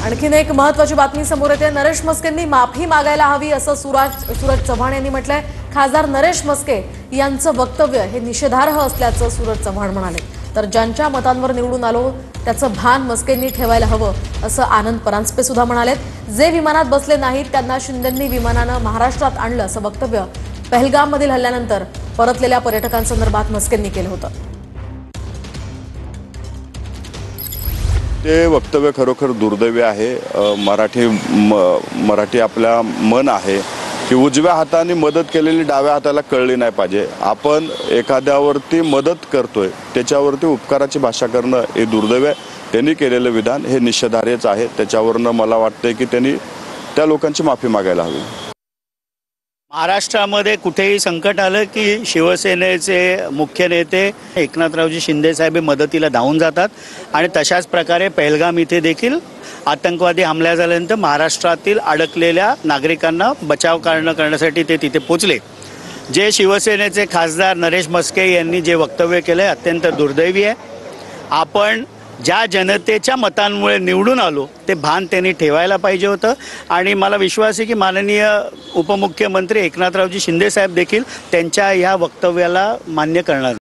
आणखीन एक महत्त्वाची बातमी समोर येते। नरेश मस्केंनी माफी मागायला हवी असं सूरज चव्हाण यांनी म्हटलंय। खासदार नरेश मस्के यांचं वक्तव्य हे निषेधार्ह असल्याचं सूरज चव्हाण म्हणाले। तर ज्यांच्या मतांवर निवडून आलो त्याचं भान मस्केंनी ठेवायला हवं असं आनंद परांजपे सुद्धा म्हणालेत। जे विमानात बसले नाहीत त्यांना शिंदेंनी विमानानं महाराष्ट्रात आणलं असं वक्तव्य पहलगाममधील हल्ल्यानंतर परतलेल्या पर्यटकांसंदर्भात मस्केंनी केलं होतं। ते वक्तव्य खरोखर दुर्दैवी आहे। मराठी आपल्या मन आहे की उजव्या हाताने मदत केलेली डाव्या हाताला कळली नाही पाहिजे। आपण एखाद्यावरती मदत करतोय त्याच्यावरती उपकाराची भाषा करणं हे दुर्दैव आहे। त्यांनी केलेलं विधान हे निषेधार्हच आहे। त्याच्यावरनं मला वाटतंय की त्यांनी त्या लोकांची माफी मागायला हवी। महाराष्ट्रामध्ये कुठेही संकट आलं की शिवसेनेचे मुख्य नेते एकनाथरावजी शिंदे साहेब मदतीला धावून जातात आणि तशाच प्रकारे पहलगाम इथे देखील आतंकवादी हमला झाल्यानंतर महाराष्ट्रातील अडकलेल्या नागरिकांना बचाव करण्यासाठी ते तिथे पोहोचले। जे शिवसेनेचे खासदार नरेश मस्के यांनी जे वक्तव्य केले अत्यंत दुर्दैवी आहे। आपण ज्या जनतेच्या मतांमुळे निवडून आलो ते भान त्यांनी ठेवायला पाहिजे होतं आणि मला विश्वास आहे की माननीय उपमुख्यमंत्री एकनाथरावजी शिंदे साहेब देखील त्यांच्या ह्या वक्तव्याला मान्य करणार।